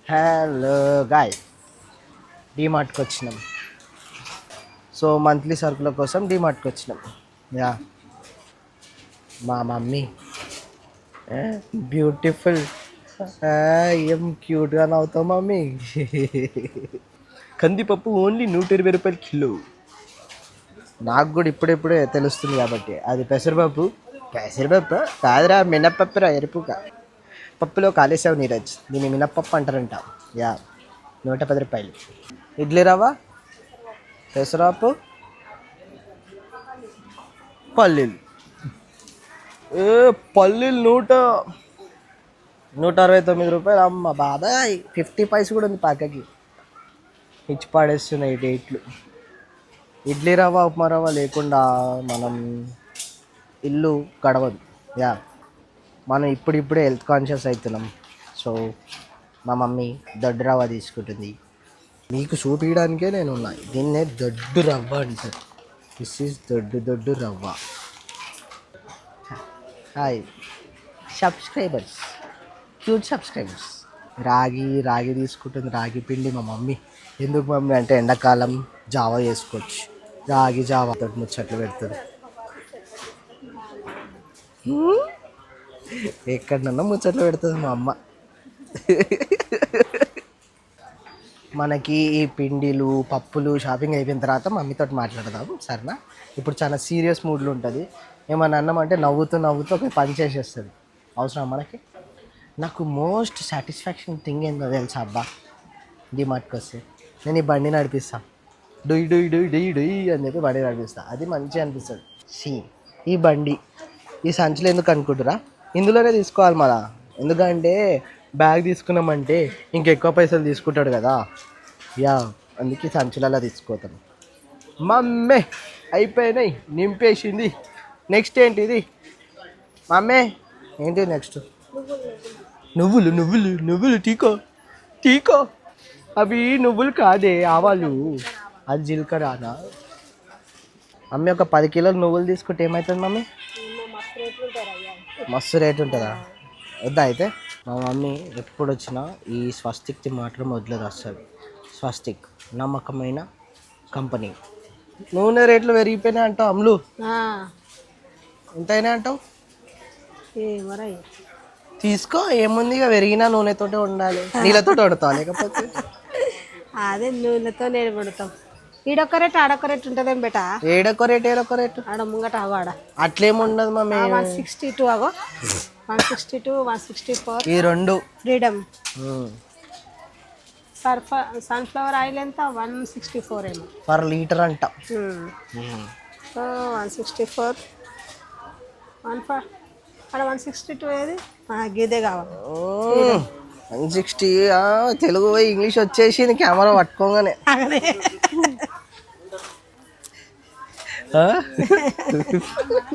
Hello guy, డీమార్ట్కి వచ్చినాం. So monthly సరుకుల కోసం డీమార్ట్కి వచ్చినాం. యా మా మమ్మీ బ్యూటిఫుల్. ఏం క్యూట్గా నవ్వుతావు మమ్మీ. కందిపప్పు ఓన్లీ 120 రూపాయలు కిలో. నాకు కూడా ఇప్పుడిప్పుడే తెలుస్తుంది కాబట్టి అది పెసరపప్పు. పెసరపప్పు కాదురా, మినప్పప్పురా, ఎరుపుగా. పప్పులో కాలేసావు నీరజ్, దీన్ని మినప్పప్పు అంటారంట. యా 110 రూపాయలు. ఇడ్లీ రవ్వ, పెసరపప్పు, పల్లీలు. ఏ పల్లీలు 169 రూపాయలు. అమ్మ బాబాయ్, 50 పైస్ కూడా ఉంది పక్కకి. ఇచ్చి పాడేస్తున్నాయి డేట్లు. ఇడ్లీ రవ్వ, ఉప్మా రవ్వ లేకుండా మనం ఇల్లు గడవదు. యా మనం ఇప్పుడిప్పుడే హెల్త్ కాన్షియస్ అవుతున్నాం. సో మా మమ్మీ దొడ్డు రవ్వ తీసుకుంటుంది. మీకు చూపించడానికే నేను ఉన్నా. దీన్నే దొడ్డు రవ్వ అంటారు. దిస్ ఈజ్ దొడ్డు రవ్వ. Hi subscribers, cute subscribers. రాగి తీసుకుంటుంది, రాగి పిండి మా మమ్మీ. ఎందుకు మమ్మీ అంటే ఎండాకాలం జావా చేసుకోవచ్చు. రాగి జావా తోటి ముచ్చట్లు పెడుతుంది. ఎక్కడన్నా ముచ్చట్లు పెడుతుంది మా అమ్మ. మనకి ఈ పిండిలు పప్పులు షాపింగ్ అయిపోయిన తర్వాత మమ్మీతో మాట్లాడదాం, సరేనా? ఇప్పుడు చాలా సీరియస్ మూడ్లో ఉంటుంది. ఏమన్నా అన్నామంటే నవ్వుతూ ఒక పని చేసేస్తుంది. అవసరం మనకి. నాకు మోస్ట్ సాటిస్ఫాక్షన్ థింగ్ ఏందో తెలుసా అబ్బా, డీమార్ట్కి వస్తే నేను ఈ బండి నడిపిస్తాను. డొయ్ డొయ్ డొయ్ డొయ్ డొయ్ అని చెప్పి బండి నడిపిస్తాను. అది మంచిగా అనిపిస్తుంది. ఈ బండి ఈ సంచులు ఎందుకు అనుకుంటురా, ఇందులోనే తీసుకోవాలి మళ్ళా. ఎందుకంటే బ్యాగ్ తీసుకున్నామంటే ఇంకెక్కువ పైసలు తీసుకుంటాడు కదా. యా అందుకే సంచులలో తీసుకోతాను. మమ్మే అయిపోయినాయి, నింపేసింది. నెక్స్ట్ ఏంటి ఇది మమ్మే? ఏంటి నెక్స్ట్? నువ్వులు టీకో. అవి నువ్వులు కాదే, ఆవాలు. అది జీలకర్రనా? మమ్మీ ఒక 10 కిలోలు నువ్వులు తీసుకుంటే ఏమవుతుంది మమ్మీ? మస్తు రేట్ ఉంటుందా? వద్దా అయితే? మా మమ్మీ ఎప్పుడు వచ్చినా ఈ స్వస్తిక్ది మాత్రం వదిలేదు అసలు. స్వస్తిక్ నమ్మకమైన కంపెనీ. నూనె రేట్లు పెరిగిపోయినాయి అంటావు అమ్ములు. ఎంతైనా అంటావు? తీసుకో, ఏముంది, ఇక పెరిగిన నూనెతోటే ఉండాలి. నీళ్ళతో వండుతావు లేకపోతే? అదే నూనెతో నేను వండుతాం. ఈడొక్క రేటు ఆడొక్క రేటు ఉంటుందేం బేట. ఏడొక్క రేటు ఆడ ముంగట అవాడ అట్లేముండదు మమ్మీ. 162 అగో, 162, 164. ఈ రెండు ఫ్రీడమ్. సన్ఫ్లవర్ ఆయిల్ ఎంత? 164 ఏమో పర్ లీటర్ అంట. సో 164, 162 ఏది? గీదే కావాలి. 160. తెలుగు పోయి ఇంగ్లీష్ వచ్చేసి కెమెరా పట్టుకోగానే.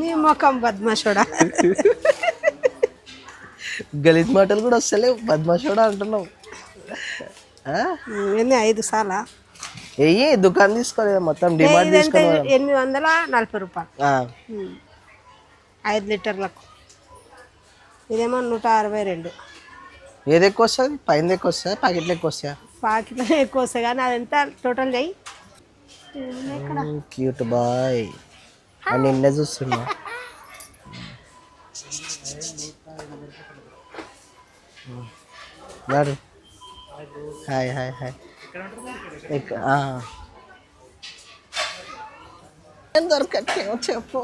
నీ మొఖం బద్మాషోడా. గలీజ్ మాటలు కూడా వస్తలేవు, బద్మాషోడా అంటున్నావు. ఎన్ని 5 సార్లా వెయ్యి దుకాణం తీసుకోలేదు, మొత్తం డిమాండ్ తీసుకోవాలి. 840 రూపాయలు 5 లీటర్లకు. ఇదేమో 162. ఏది ఎక్కువ వస్తుంది? పైన ఎక్కువ వస్తుంది, ప్యాకెట్లు ఎక్కువ వస్తాయా? ప్యాకెట్లో ఎక్కువ వస్తాయి కానీ అదంతా టోటల్ చెయ్యి. క్యూట్ బాయ్ అని నిన్నే చూస్తున్నా. గారు హాయ్ దొరకట్లేమో చెప్పు.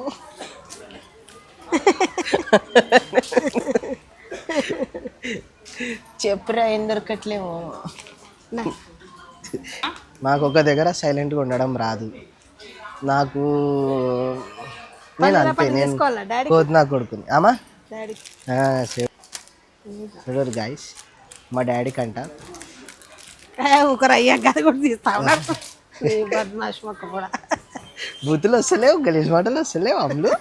చెప్పురా, ఏం దొరకట్లేమో. నాకు ఒక దగ్గర సైలెంట్గా ఉండడం రాదు. నాకు నేను అంతే, నేను కోతున్నా కొడుకుని. అమ్మా చూడరు గాయస్, మా డాడీ కంట ఒకరు అయ్యాక అది కూడా తీస్తావు. బద్మాష్ మొక్క కూడా బూతులు వస్తలేవు, గలీజ్ మాటలు వస్తలేవు అమ్ములు.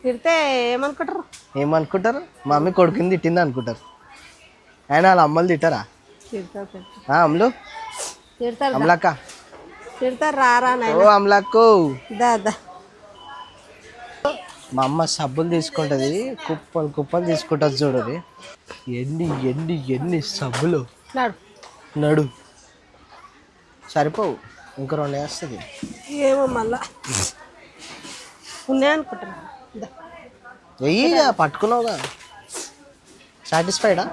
తిడితే ఏమనుకుంటారు? మా మమ్మీ కొడుకుని తిట్టింది అనుకుంటారు. ఆయన వాళ్ళ అమ్మలు తిట్టారా అమ్ములు? అమలక్క తిడతారు. రారా ఓ అమలక్కు. దాదా మా అమ్మ సబ్బులు తీసుకుంటుంది, కుప్పలు కుప్పలు తీసుకుంటుంది చూడది. ఎన్ని సబ్బులు నాడు నడు సరిపోవు, ఇంకో 2 వేస్తుంది. ఏమో మళ్ళా ఉన్నాయనుకుంటున్నా. వెయ్యి పట్టుకున్నావుగా, సాటిస్ఫైడా?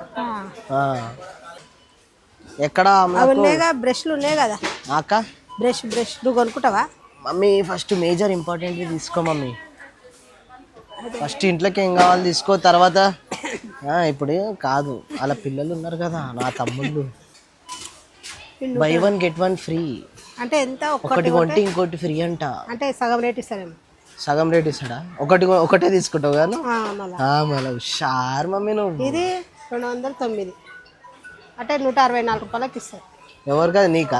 ఎక్కడ అవి ఉన్నాయిగా, బ్రష్లు ఉన్నాయి కదా. అక్క బ్రష్ నువ్వు కొనుక్కుంటావా? మమ్మీ ఫస్ట్ మేజర్ ఇంపార్టెంట్ తీసుకో మమ్మీ. ఫస్ట్ ఇంట్లోకి ఏం కావాలి తీసుకో, తర్వాత ఇప్పుడు కాదు, అలా పిల్లలు ఉన్నారు కదా నా తమ్ముళ్ళు. బై 1 get 1 ఫ్రీ అంటే ఎంత? ఒకటి కొంటే ఇంకోటి ఫ్రీ అంట. అంటే సగం రేట్ ఇస్తారేమో. సగం రేట్ ఇస్తాడా? ఒకటే తీసుకుంటావు కదా మళ్ళా షార్ మమ్మీ నువ్వు. ఇది 209 అంటే 164 రూపాయలకి ఇస్తారు. ఎవరు కదా నీకా?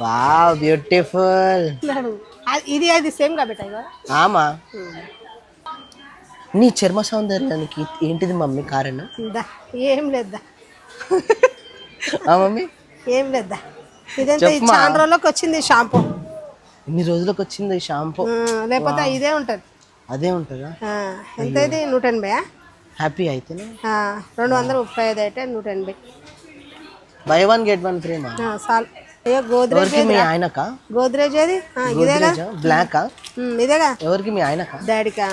Wow beautiful. ఇది సేమ్ కాబట్టి ఆమా. నీ చర్మ సౌందర్యానికి ఏంటిది మమ్మీ కారణం? ఏం లేదా మమ్మీ, ఏం లేదా. ఇదంతా చాలా రోజులకు వచ్చింది షాంపూ. ఇన్ని రోజులకు వచ్చింది షాంపూ, లేకపోతే ఇదే ఉంటుంది. అదే ఉంటుందా? ఎంత ఇది? 180. హ్యాపీ అయితే 235 అయితే 180. బై 1 get 1 ఫ్రీ మా. చాలు. అయ్యో గోద్రేజ్ మీ ఆయనకా? గోద్రేజ్ ఏది? ఇదేగా బ్లాకా? ఇదేగా. ఎవరికి? మీ ఆయనకా? డాడీకా.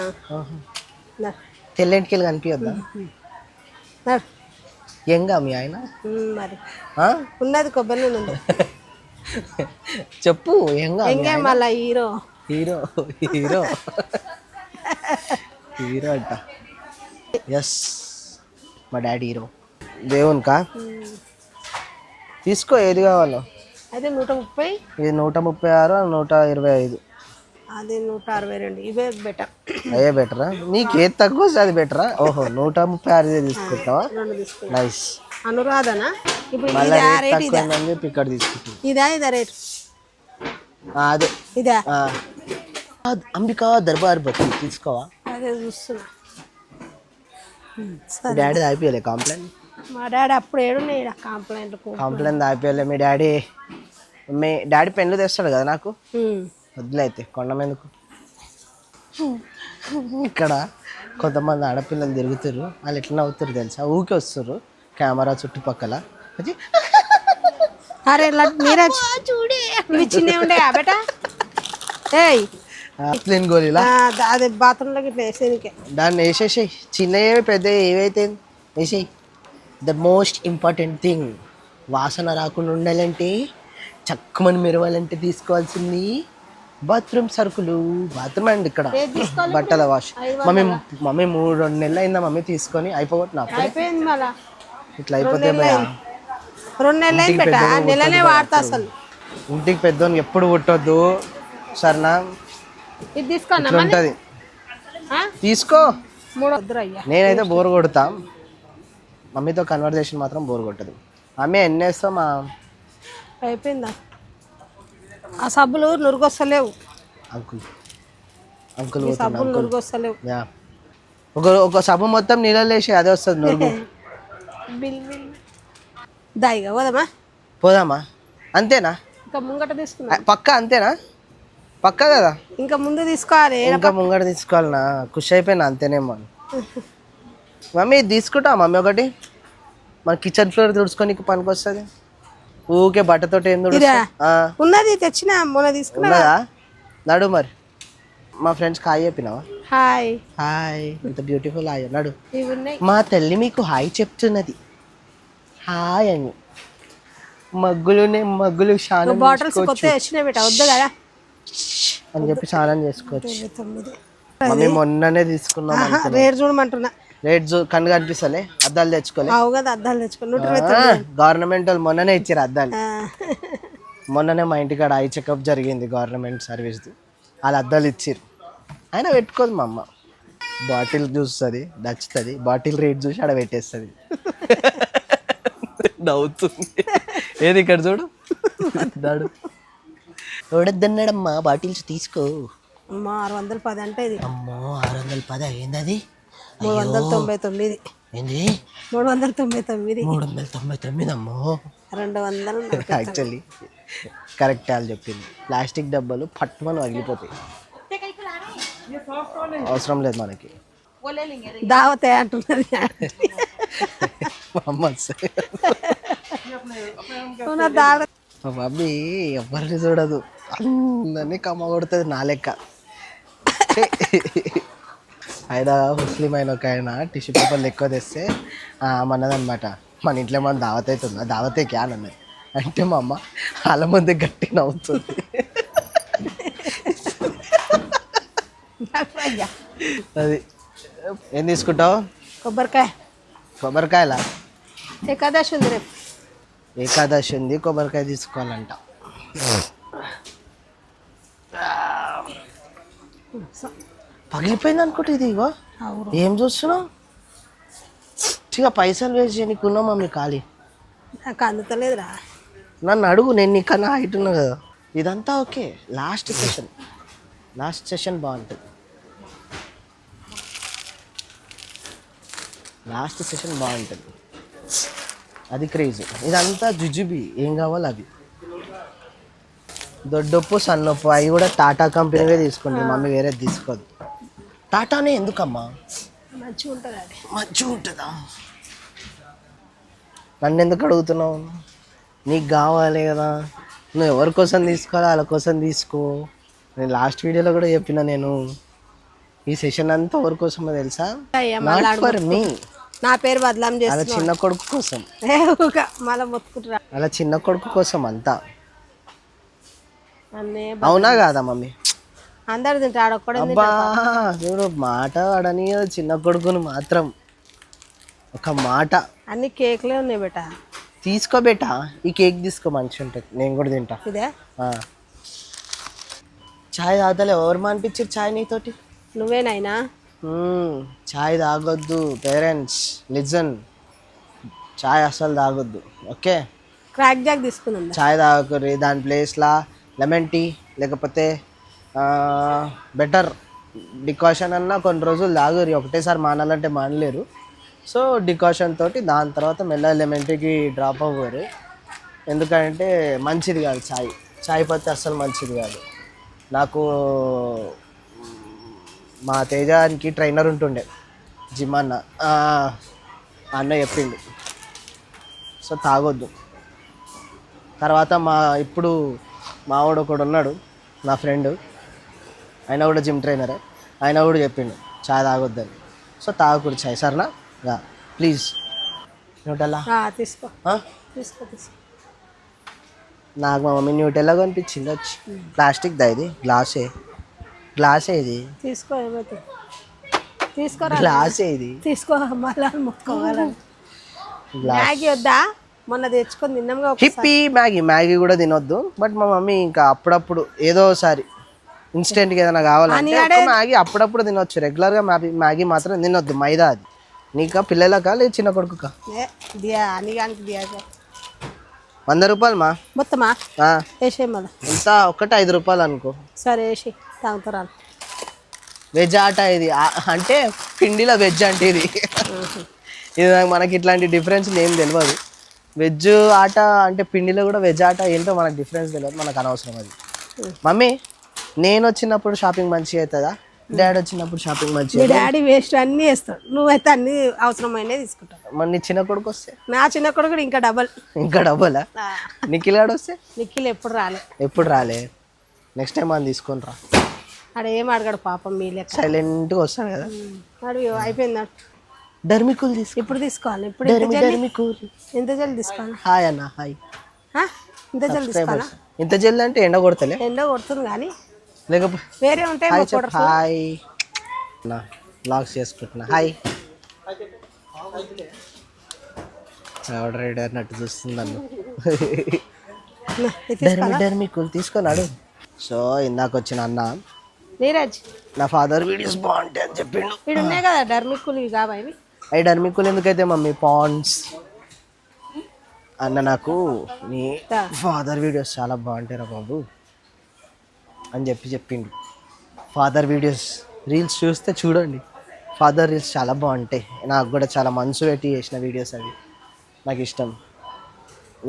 తెల్లంటికెళ్ళి కనిపించద్దా? ఎంగా మీ ఆయన మరి ఉన్నది కొబ్బరి నూనె ఉంది. చెప్పు ఎంగా మళ్ళా హీరో హీరో హీరో హీరో అంట. ఎస్, మా డాడీ హీరో. దేవునికా? తీసుకో ఏది కావాలో. అయితే 130. ఇది 136, 125. అది 162. ఇవే బెటర్. అయ్యే బెటరా? నీకు ఏది తక్కువ వస్తే అది బెటరా? ఓహో 136 తీసుకుంటావా? నైస్. అనురాధనా? ఇప్పుడు మళ్ళీ ఇక్కడ తీసుకుంటాం. ఇదా రేట్? అదే ఇదా? అంబికా దర్బార్ బతి తీసుకోవా? అదే చూస్తున్నా. డాడీ అయిపోయలే కంప్లైంట్? మా డాడీ అప్పుడు ఏడున్నాయి కంప్లైంట్ అయిపోయలే. మీ డాడీ పెన్ను తెస్తాడు కదా నాకు, వద్దులైతే కొండమెందుకు. ఇక్కడ కొంతమంది ఆడపిల్లలు తిరుగుతారు, వాళ్ళు ఎట్లా నవ్వుతారు తెలుసా? ఊకే వస్తారు కెమెరా చుట్టుపక్కల. అరే నీరజ్ చూడే చిన్న ఉండే బేట. గోళీలా అదే బాత్రూంలోకి ఇట్లా వేసేదికే. దాన్ని వేసేసాయి, చిన్నవి పెద్ద ఏవైతే వేసేయి. ద మోస్ట్ ఇంపార్టెంట్ థింగ్, వాసన రాకుండా ఉండాలంటే, చక్కమని మెరవాలంటే తీసుకోవాల్సింది బాత్రూమ్ సరుకులు. బాత్రూమ్ అండి ఇక్కడ బట్టల వాష్. మమ్మీ 3-2 నెలలు అయిందా మమ్మీ తీసుకొని? అయిపోగొట్టిన ఇట్లా అయిపోతే 2 నెలలు అయింది బేట. నెలనే వాడతా అసలు. ఇంటికి పెద్దోని ఎప్పుడు పుట్టొద్దు సరేనా? ఇది తీసుకోండి ఉంటది, తీసుకో. నేనైతే బోర్ కొడతా, మమ్మీతో కన్వర్జేషన్ మాత్రం బోర్ కొట్టదు. మమ్మీ ఎన్ని వేస్తావు? మా అయిపోయిందా? ఆ సబ్బులు నురుగొస్తలేవు అంకుల్ సబ్బులు నురుగొస్తలేవు. ఒక సబ్బు మొత్తం నీళ్ళలో వేసి అదే వస్తుంది నురుగు. దాయిగా పోదామా? అంతేనా? ఇంకా ముంగట తీసుకున్నా పక్క? అంతేనా? పక్క కదా? ఇంకా ముందు తీసుకోవాలి. ఇంకా ముంగట తీసుకోవాలనా? ఖుషి అయిపోయినా అంతేనేమో. మమ్మీ తీసుకుంటా మమ్మీ ఒకటి, మన కిచెన్ ఫ్లోర్ తుడుచుకొని పనికి వస్తుంది. ఊకే బట్టతోటి ఏం ఉన్నది తెచ్చిన మొన్న తీసుకున్నా. నడు మరి. మా ఫ్రెండ్స్ హాయ్ చెప్పినావా? హాయ్ హాయ్, ఇంత బ్యూటిఫుల్ హాయ్. నడు. మా తల్లి మీకు హాయ్ చెప్తున్నది, హాయ్ అని. మగ్గులు స్నానం బాటిల్స్ కొత్త వచ్చినాయి బేట, వద్దు కదా అని చెప్పి స్నానం చేసుకోవచ్చు. మమ్మీ మొన్ననే తీసుకున్నాం. రేట్ చూడమంటున్నా. రేట్ కన్ను కనిపిస్తలే, అద్దాలు తెచ్చుకోలే. అద్దాలు తెచ్చుకో. గవర్నమెంట్ వాళ్ళు మొన్ననే ఇచ్చారు అద్దాలు. మొన్ననే మా ఇంటికాడ ఐ చెకప్ జరిగింది, గవర్నమెంట్ సర్వీస్ది. వాళ్ళు అద్దాలు ఇచ్చారు. అయినా పెట్టుకోదు మా అమ్మ. బాటిల్ చూస్తుంది, నచ్చుతుంది, బాటిల్ రేట్ చూసి ఆడ పెట్టేస్తుంది. నవ్వుతుంది. ఏది ఇక్కడ చూడు, దాడు ఎవడద్దన్నాడమ్మా బాటిల్స్ తీసుకో. అమ్మా 610 అంటే ఇది. అమ్మో 610 ఏంది అది? 399. ఏంది 399? 399 అమ్మో. 200 యాక్చువల్లీ కరెక్ట్ వాళ్ళు చెప్పింది. ప్లాస్టిక్ డబ్బాలు పట్టుమని పగిలిపోతాయి. అవసరం లేదు మనకి. దావతే అంటున్నది మా అమ్మ వస్తే. దావత్ మా మమ్మీ ఎవరిని చూడదు, అందరినీ కమ్మ కొడుతుంది నా లెక్క. ఆయన ముస్లిం అయిన ఒక ఆయన టిష్యూ పేపర్లు ఎక్కువ తెస్తే మనదనమాట, మన ఇంట్లో మన దావత్ అవుతుంది, ఆ దావతే క్యాన్ అన్నది. అంటే మా అమ్మ వాళ్ళ ముందే గట్టి నవ్వుతుంది. అది ఏం తీసుకుంటావు? కొబ్బరికాయ. కొబ్బరికాయలా? ఏకాదశి ఉంది రేపు. ఏకాదశి ఉంది, కొబ్బరికాయ తీసుకోవాలంట. పగిలిపోయింది అనుకుంటే ఇది. ఇగో ఏం చూస్తున్నావు? ఇక పైసలు వేస్ట్ చేయకున్నావు మమ్మీ ఖాళీ. నాకు అందుతలేదురా. నన్ను అడుగు, నేను నీకన్నా హైట్ ఉన్నా కదా. ఇదంతా ఓకే, లాస్ట్ సెషన్ బాగుంటుంది. లాస్ట్ సెషన్ బాగుంటుంది, అది క్రేజీ. ఇదంతా జుజుబి, ఏం కావాలి అవి. దొడ్డొప్పు సన్నొప్పు అవి కూడా టాటా కంపెనీవే తీసుకుంటాం మమ్మీ, వేరేది తీసుకోదు. టాటానే ఎందుకమ్మా? మంచిగా ఉంటుంది అది. మంచిగా ఉంటుందా? నన్ను ఎందుకు అడుగుతున్నావు? నీకు కావాలి కదా, నువ్వు ఎవరి కోసం తీసుకోవాలో వాళ్ళ కోసం తీసుకో. నేను లాస్ట్ వీడియోలో కూడా చెప్పిన, నేను ఈ సెషన్ అంతా ఎవరి కోసమో తెలుసా? Not for me. నా పేరు బదలాం అలా చేస్తా. చిన్న కొడుకు కోసం, మళ్ళీ మొత్తుకుంటురా. అలా చిన్న కొడుకు కోసం అంతా. అన్నే అవునా కాదా మమ్మీ? అందరు తింటాడు, ఒక్కడే అబ్బా చూడు, మాట వాడని చిన్న కొడుకుని మాత్రం ఒక మాట. అన్ని కేక్లే ఉన్నాయి బేట. తీసుకో బేటా, ఈ కేక్ తీసుకో, మంచిగా ఉంటుంది, నేను కూడా తింటా. ఇదే చాయ్ తాగలే? ఎవరు మానిపించారు చాయ్ నీతోటి? నువ్వేనాయినా? చాయ్ తాగొద్దు పేరెంట్స్, లిజన్. చాయ్ అస్సలు తాగొద్దు, ఓకే? క్రాక్ జాక్ తీసుకుందా? చాయ్ తాగకూరి, దాని ప్లేస్లా లెమన్ టీ లేకపోతే బెటర్ డికాషన్ అన్న కొన్ని రోజులు తాగురి. ఒకటేసారి మానాలంటే మానలేరు. సో డికాషన్ తోటి దాని తర్వాత మెల్ల లెమన్ టీకి డ్రాప్ అవ్వరు. ఎందుకంటే మంచిది కాదు చాయ్ పత్తి, అస్సలు మంచిది కాదు. నాకు మా తేజానికి ట్రైనర్ ఉంటుండే, జిమ్ అన్న, అన్న చెప్పిండు. సో తాగొద్దు. తర్వాత ఇప్పుడు మావాడు ఒకడు ఉన్నాడు, నా ఫ్రెండ్, ఆయన కూడా జిమ్ ట్రైనరే, ఆయన కూడా చెప్పిండు చాయ్ తాగొద్దని. సో తాగకూడదు చాయ్, సరేనా? ప్లీజ్. న్యూటెల్లా తీసుకో తీసుకో తీసుకో. నాకు మా మమ్మీ న్యూటెల్లా కనిపించింది వచ్చి. ప్లాస్టిక్ దా ఇది? గ్లాసే ఇది. తీసుకో, ఏమైతే తీసుకోరా. గ్లాసే ఇది, తీసుకో. మళ్ళీ మొత్తుకోవాలని మ్యాగీ వద్దా? మొన్న తెచ్చుకొని తిన్నాంగా. హిప్పీ మ్యాగీ కూడా తినొద్దు. బట్ మా మమ్మీ ఇంకా అప్పుడప్పుడు ఏదోసారి ఇన్స్టెంట్గా ఏదైనా కావాలంటే మ్యాగీ అప్పుడప్పుడు తినొచ్చు. రెగ్యులర్గా మ్యాగీ మాత్రం తినొద్దు, మైదా అది. నీకా పిల్లలకా లేదు చిన్న కొడుకుకా? అనిగానికి 100 రూపాయలు మా మొత్తమా వేసే మళ్ళీ. ఎంత? ఒకటి 5 రూపాయలు అనుకో. సరే వేసి తాగుతారా. వెజ్ ఆట ఇది, అంటే పిండిలో వెజ్ అంటే ఇది. ఇది మనకి ఇట్లాంటి డిఫరెన్స్ ఏం తెలియదు. వెజ్ ఆట అంటే పిండిలో కూడా వెజ్ ఆట ఏంటో మనకు డిఫరెన్స్ తెలియదు, మనకు అనవసరం అది. మమ్మీ నేను వచ్చినప్పుడు షాపింగ్ మంచిగా అవుతుందా? డాడీ వచ్చినప్పుడు షాపింగ్ మంచిగా? డాడీ వేస్ట్ అన్నీ వేస్తాడు, నువ్వైతే అన్ని అవసరమైనవి తీసుకుంటావు. మరి నీ చిన్న కొడుకు వస్తే? నా చిన్న కొడుకు కూడా ఇంకా డబల్. నిఖిల్ గాడు వస్తే? నిఖిల్ ఎప్పుడు రాలే. నెక్స్ట్ టైం మనం తీసుకొని రా. ఆడ ఏం అడగాడు పాపం, మీ లెక్క సైలెంట్గా వస్తాడు కదా. అడుగు అయిపోయింది. డర్మికుల్ తీసుకో. ఇప్పుడు తీసుకోవాలి. ఇప్పుడు ఎంత జల్ది తీసుకోవాలి? హాయ్ అన్న, హాయ్. ఇంత జల్ది తీసుకోవాలా? ఇంత జల్ది అంటే ఎండ కొడతలే? ఎండ కొడుతుంది కానీ లేకపోతే వేరే ఉంటాయి. హాయ్ నా బ్లాగ్స్ చేసుకుంటున్నా. హాయ్. ఆర్డర్ రైడర్ నట్టు చూస్తుంది నన్ను. డర్మికుల్ తీసుకున్నాడు. సో ఇందాక వచ్చిన అన్న నీరజ్, నా ఫాదర్ వీడియోస్ బాగుంటాయి అని చెప్పిండు. ఇక్కడ ఉన్నాయి కదా డర్మికుల్, ఇవి కావాలి. అవి డర్మికుల్ ఎందుకైతే మమ్మీ? పాండ్స్ అన్న నాకు నీ ఫాదర్ వీడియోస్ చాలా బాగుంటాయి రా బాబు అని చెప్పిండు. ఫాదర్ వీడియోస్ రీల్స్ చూస్తే చూడండి, ఫాదర్ రీల్స్ చాలా బాగుంటాయి. నాకు కూడా చాలా మనసు పెట్టి చేసిన వీడియోస్ అవి, నాకు ఇష్టం.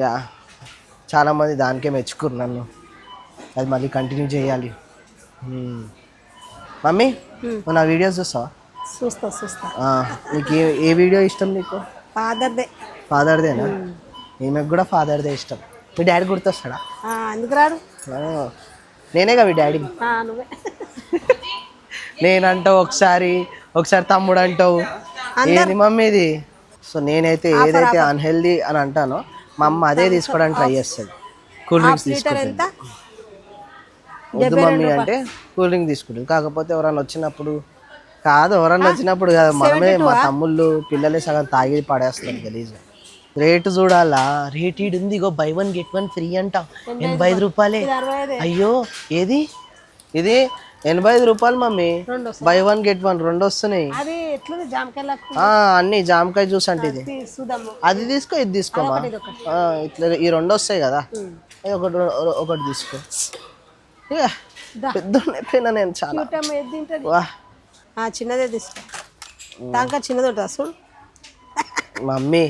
యా, చాలామంది దానికే మెచ్చుకురు నన్ను, అది మళ్ళీ కంటిన్యూ చేయాలి. మమ్మీ నువ్వు నా వీడియోస్ చూస్తావా? చూస్తా నీకు ఏ వీడియో ఇష్టం నీకు? ఫాదర్దే. ఫాదర్దేనా? ఈమెకు కూడా ఫాదర్దే ఇష్టం. మీ డాడీ గుర్తొస్తాడా? ఎందుకు రాడు? నేనేగా మీ డాడీ. నువ్వే. నేనంటావు ఒకసారి తమ్ముడు అంటావు, ఏది మమ్మీ ఇది? సో నేనైతే ఏదైతే అన్హెల్దీ అని అంటానో మా అమ్మ అదే తీసుకోవడానికి ట్రై చేస్తుంది. కూల్ డ్రింక్స్ తీసుకుంటుంది. వద్దు మమ్మీ అంటే కూల్ డ్రింక్ తీసుకుంటుంది. కాకపోతే ఎవరన్నా వచ్చినప్పుడు కాదు మనమే మా తమ్ముళ్ళు పిల్లలే సగం తాగి పడేస్తారు గలీజ్గా. రేటు చూడాలా? రేట్ ఈడు ఉంది, ఇగో buy 1 get 1 ఫ్రీ అంట, 85 రూపాయలే. అయ్యో ఏది ఇది? 85 రూపాయలు మమ్మీ. buy 1 get 1 2 వస్తున్నాయి. అన్ని జామకాయ జ్యూస్ అంటే ఇది. అది తీసుకో, ఇది తీసుకోమా. ఇట్లా ఈ 2 వస్తాయి కదా, ఒకటి తీసుకో. పెద్ద అయిపోయినా నేను చాలా. చిన్నదే తీసుకో, దానికన్నా చిన్నది ఉంటుంది చూడు మమ్మీ.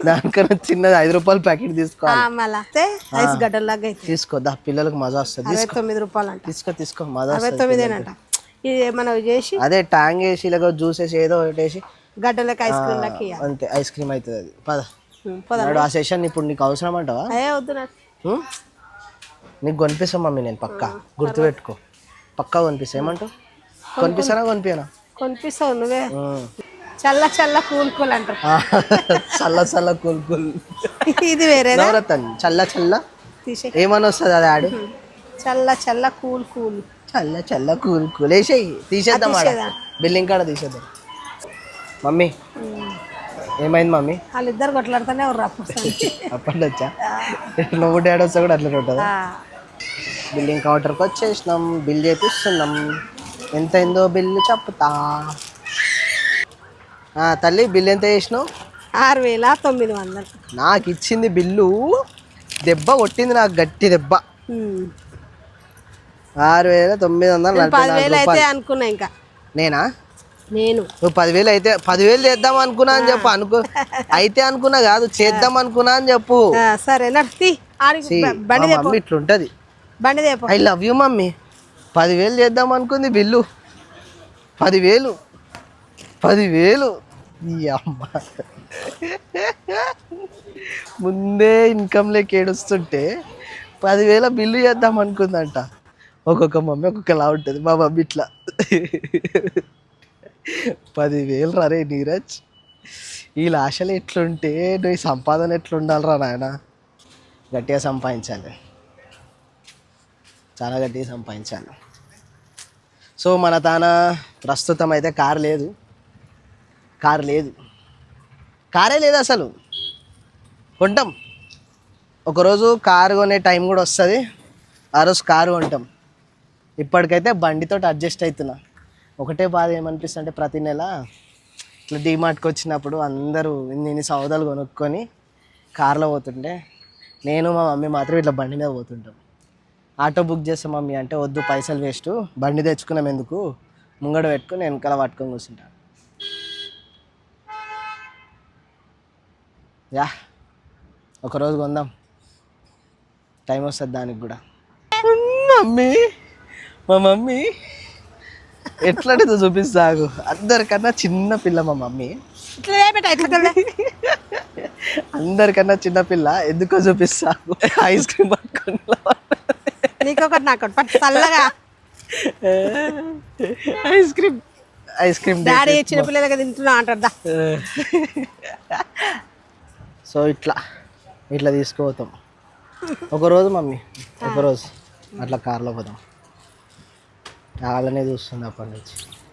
దానికన్నా చిన్నది 5 రూపాయల ప్యాకెట్ తీసుకోవాలి. ఐస్ గడ్డలాగా తీసుకోద్దా, పిల్లలకు మజా వస్తుంది. 9 రూపాయలు అంట. తీసుకో మజా 9 ఇది మనం చేసి అదే ట్యాంగ్ వేసి ఇలాగ జ్యూస్ వేసి ఏదో ఒకటి వేసి గడ్డలకి ఐస్ క్రీమ్ లకి అంతే. ఐస్ క్రీమ్ అవుతుంది అది. ఆ సెషన్ ఇప్పుడు నీకు అవసరం అంటావా? వద్దు నాకు. నీకు కొనిపిస్తాం మమ్మీ, నేను పక్కా గుర్తుపెట్టుకో, పక్కా కొనిపిస్తా. ఏమంటావు? కొనిపిస్తానా కొనిపిస్తావు నువ్వే. చల్ల కూల్ అంటారు. చల్ల కూల్ ఇది వేరే నవరత్న. చల్ల ఏమని వస్తుంది అది ఆడు? చల్ల కూల్ చల్ల కూల్ వేసేయి. తీసేద్దాం, బిల్డింగ్ కాడ తీసేద్దాం. మమ్మీ ఏమైంది మమ్మీ? వాళ్ళిద్దరు కొట్లాడుతూనే అప్పటి వచ్చా నువ్వు డాడీ వస్తా కూడా అట్లా ఉంటుందా? బిల్డింగ్ కౌంటర్కి వచ్చేసినాం, బిల్ చేపిస్తున్నాం. ఎంత అయిందో బిల్లు చెప్తా. తల్లి బిల్ ఎంత చేసినావు? 6,900. నాకు ఇచ్చింది బిల్లు. దెబ్బ కొట్టింది నాకు, గట్టి దెబ్బ. 6,944 అయితే అనుకున్నా. ఇంకా నేనా? నువ్వు 10,000 అయితే 10,000 చేద్దాం అనుకున్నా అని చెప్పు. అయితే అనుకున్నా కాదు, చేద్దాం అనుకున్నా అని చెప్పు. సరే మమ్మీ ఇట్లుంటది. I love you mummy. 10,000 చేద్దాం అనుకుంది బిల్లు. 10,000 ఈ అమ్మ ముందే ఇన్కమ్ లేక ఏడుస్తుంటే 10,000 బిల్లు చేద్దాం అనుకుందంట. ఒక్కొక్క మమ్మీ ఒక్కొక్కలా ఉంటుంది. మా మమ్మీ ఇట్లా 10,000 రే నీరజ్. వీళ్ళ ఆశలు ఎట్లుంటే నువ్వు సంపాదన ఎట్లుండాలిరా నాయన. గట్టిగా సంపాదించాలి, చాలా గట్టిగా సంపాదించాలి. సో మన తాన ప్రస్తుతం అయితే కారే లేదు అసలు. కొంటాం ఒకరోజు. కారు కొనే టైం కూడా వస్తుంది, ఆ రోజు కారు కొంటాం. ఇప్పటికైతే బండితో అడ్జస్ట్ అవుతున్నా. ఒకటే బాధ ఏమనిపిస్తుంది అంటే, ప్రతి నెల ఇట్లా డీమార్ట్కి వచ్చినప్పుడు అందరూ ఇన్ని సౌదాలు కొనుక్కొని కార్లో పోతుంటే నేను మా మమ్మీ మాత్రం ఇట్లా బండి మీద పోతుంటాం. ఆటో బుక్ చేస్తాం మమ్మీ అంటే, వద్దు పైసలు వేస్ట్, బండి తెచ్చుకున్నాం ఎందుకు, ముంగడ పెట్టుకుని వెనకాల పట్టుకొని కూర్చుంటాను. ఒకరోజు కొందాం, టైం వస్తుంది దానికి కూడా. మా మమ్మీ ఎట్లాంటిదో చూపిస్తాగు. అందరికన్నా చిన్న పిల్ల మా మమ్మీ. అందరికన్నా చిన్న పిల్ల, ఎందుకో చూపిస్తాగు. ఐస్ క్రీమ్ పట్టుకొని ఐస్ క్రీమ్ చిన్నపిల్లలకి తింటున్నా అంటారు. సో ఇట్లా తీసుకుపోతాం ఒకరోజు మమ్మీ. ఒకరోజు అట్లా కార్లో పోతాం. అలానే చూస్తుంది అప్పటి నుంచి.